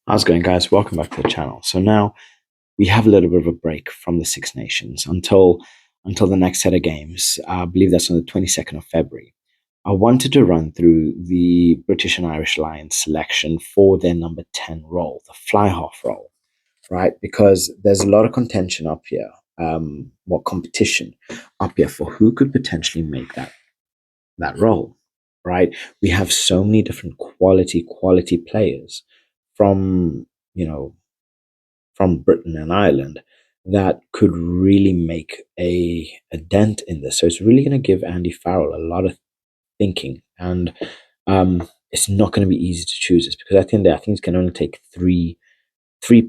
How's it going, guys? Welcome back to the channel. So now we have a little bit of a break from the Six Nations until the next set of games. I believe that's on the 22nd of February. I wanted to run through the British and Irish Lions selection for their number 10 role, the fly half role, right? Because there's a lot of contention up here, competition up here for who could potentially make that role, right? We have so many different quality players from you know from Britain and Ireland that could really make a dent in this. So it's really going to give Andy Farrell a lot of thinking, and it's not going to be easy to choose this because at the end of the day, I think it's going to only take three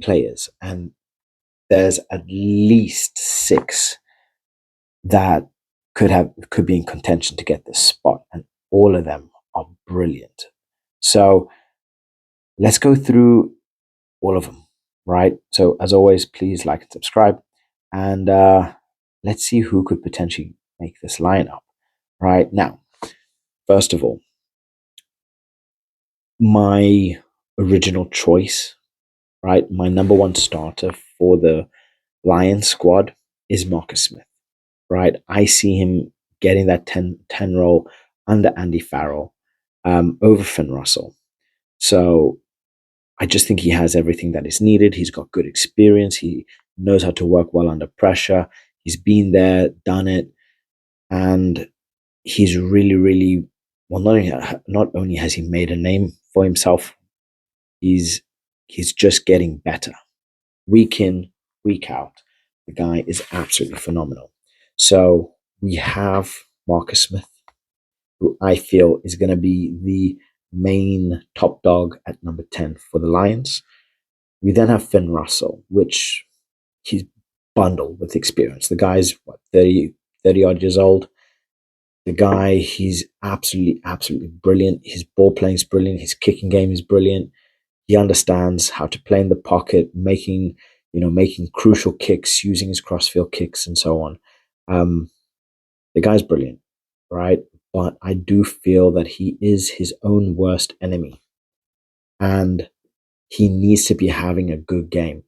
players, and there's at least six that could be in contention to get this spot, and all of them are brilliant. So let's go through all of them, right? So as always, please like and subscribe, and let's see who could potentially make this lineup. Right now, first of all, my original choice, right? My number one starter for the Lions squad is Marcus Smith, right? I see him getting that 10 role under Andy Farrell over Finn Russell. So I just think he has everything that is needed. He's got good experience. He knows how to work well under pressure. He's been there, done it, and he's really well. Not only has he made a name for himself, he's just getting better week in, week out. The guy is absolutely phenomenal. So we have Marcus Smith, who I feel is going to be the main top dog at number 10 for the Lions. We then have Finn Russell, which he's bundled with experience. The guy's, what, 30 odd years old. The guy, he's absolutely brilliant. His ball playing is brilliant. His kicking game is brilliant. He understands how to play in the pocket, making crucial kicks, using his crossfield kicks, and so on. The guy's brilliant, right? But I do feel that he is his own worst enemy, and he needs to be having a good game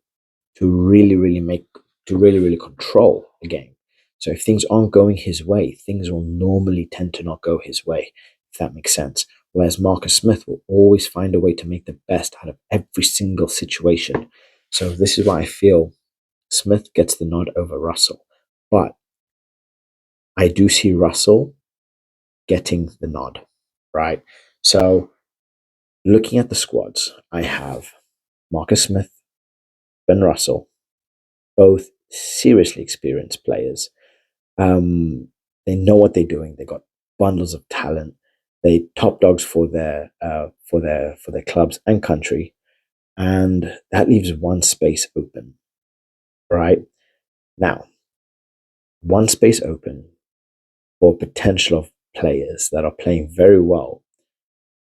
to really control the game. So if things aren't going his way, things will normally tend to not go his way, if that makes sense. Whereas Marcus Smith will always find a way to make the best out of every single situation. So this is why I feel Smith gets the nod over Russell. But I do see Russell getting the nod, right? So looking at the squads, I have Marcus Smith, Ben Russell, both seriously experienced players. They know what they're doing. They got bundles of talent. They top dogs for their clubs and country, and that leaves one space open. Right now, one space open for potential of players that are playing very well.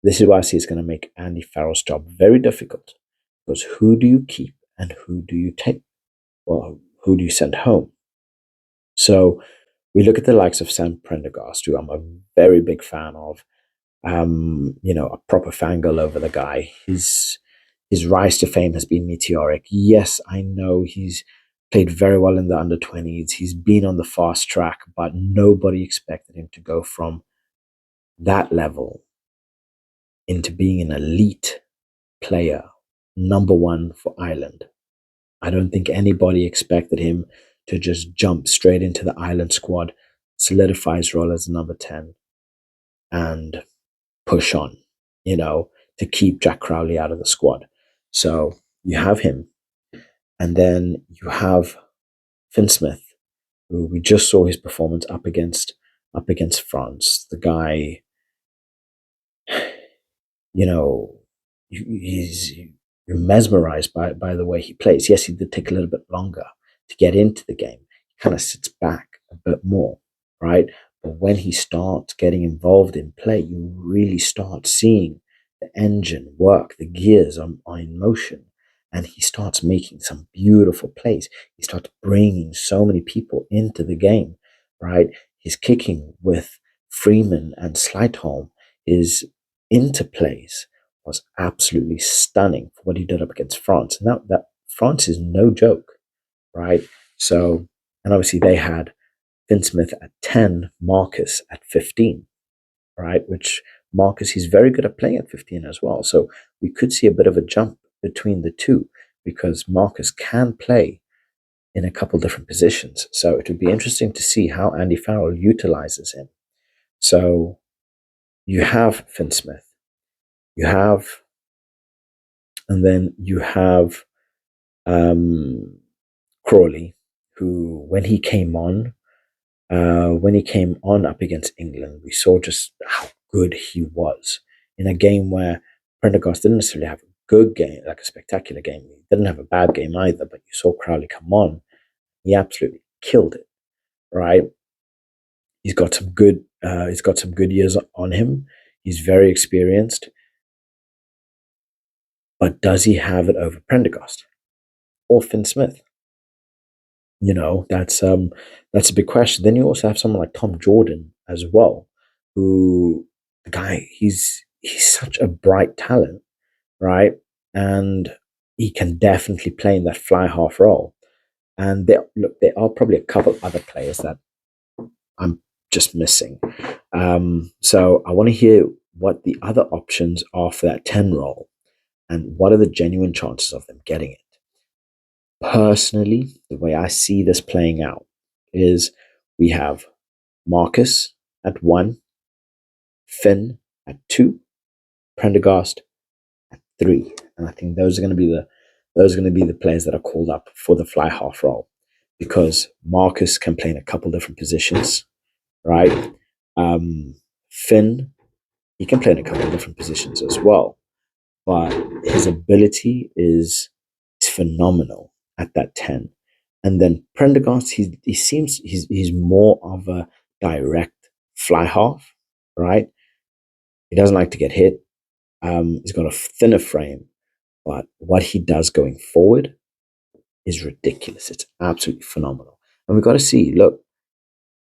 This is why I see it's going to make Andy Farrell's job very difficult, because who do you keep and who do you take? Well, who do you send home? So we look at the likes of Sam Prendergast, who I'm a very big fan of. A proper fangirl over the guy. His rise to fame has been meteoric. Yes, I know he's played very well in the under-20s. He's been on the fast track, but nobody expected him to go from that level into being an elite player, number one for Ireland. I don't think anybody expected him to just jump straight into the Ireland squad, solidify his role as number 10, and push on, to keep Jack Crowley out of the squad. So you have him. And then you have Finn Smith, who we just saw his performance up against France. The guy, he's you're mesmerized by the way he plays. Yes, he did take a little bit longer to get into the game. He kind of sits back a bit more, right? But when he starts getting involved in play, you really start seeing the engine work, the gears are in motion, and he starts making some beautiful plays. He starts bringing so many people into the game, right? His kicking with Freeman and Slightholm is interplays was absolutely stunning for what he did up against France. And that France is no joke, right? So, and obviously they had Finn Smith at 10, Marcus at 15, right? Which Marcus, he's very good at playing at 15 as well. So we could see a bit of a jump between the two because Marcus can play in a couple different positions. So it would be interesting to see how Andy Farrell utilizes him. So you have Finn Smith, you have, and then you have um, Crowley, who when he came on up against England, we saw just how good he was in a game where Prendergast didn't necessarily have a good game, like a spectacular game. He didn't have a bad game either, but you saw Crowley come on. He absolutely killed it, right? He's got some good years on him. He's very experienced, but does he have it over Prendergast or Finn Smith? That's a big question. Then you also have someone like Tom Jordan as well, who the guy he's such a bright talent, right? And he can definitely play in that fly half role. And there are probably a couple other players that I'm just missing. So I want to hear what the other options are for that 10 role and what are the genuine chances of them getting it. Personally, the way I see this playing out is we have Marcus at 1, Finn at 2, Prendergast at 3. And I think those are going to be the players that are called up for the fly half role because Marcus can play in a couple different positions, right? Finn, he can play in a couple of different positions as well, but his ability is phenomenal at that 10. And then Prendergast, he seems he's more of a direct fly half, right? He doesn't like to get hit. He's got a thinner frame, but what he does going forward is ridiculous. It's absolutely phenomenal. And we've got to see, look,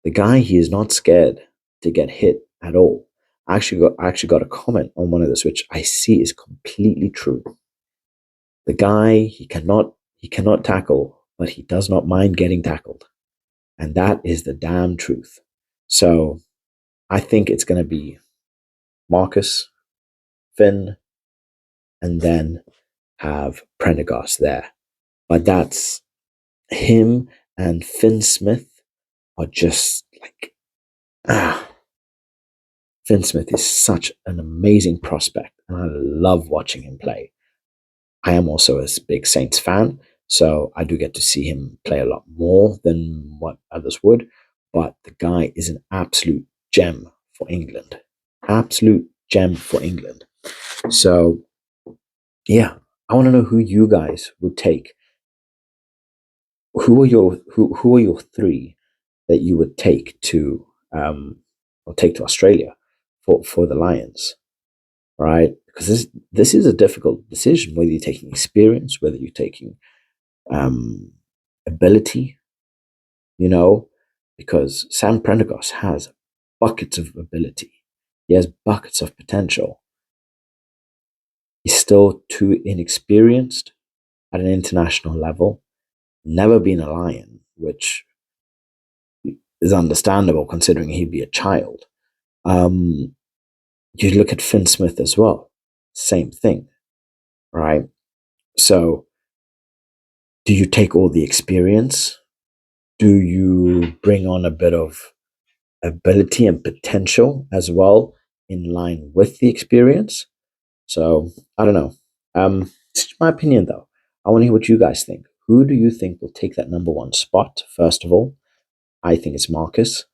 the guy, he is not scared to get hit at all. I actually got a comment on one of this, which I see is completely true. The guy, he cannot tackle, but he does not mind getting tackled. And that is the damn truth. So I think it's going to be Marcus, Finn, and then have Prendergast there. But that's him and Finn Smith are just like, ah, Finn Smith is such an amazing prospect, and I love watching him play. I am also a big Saints fan, so I do get to see him play a lot more than what others would. But the guy is an absolute gem for England. Absolute gem for England. So, yeah, I want to know who you guys would take. Who are your three that you would take to or take to Australia for the Lions, right? Because this is a difficult decision whether you're taking experience, whether you're taking um, ability, you know, because Sam Prendergast has buckets of ability. He has buckets of potential. He's still too inexperienced at an international level, never been a Lion, which is understandable considering he'd be a child. Um, you look at Finn Smith as well, same thing, right? So, do you take all the experience? Do you bring on a bit of ability and potential as well in line with the experience? So, I don't know. It's just my opinion though. I want to hear what you guys think. Who do you think will take that number one spot, first of all? I think it's Marcus.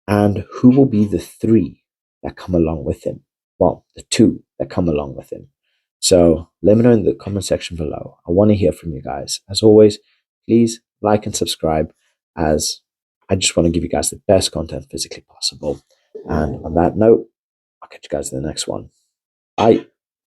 And who will be the three that come along with him? Well, the two that come along with him. So let me know in the comment section below. I want to hear from you guys. As always, please like and subscribe as I just want to give you guys the best content physically possible. And on that note, I'll catch you guys in the next one. Bye.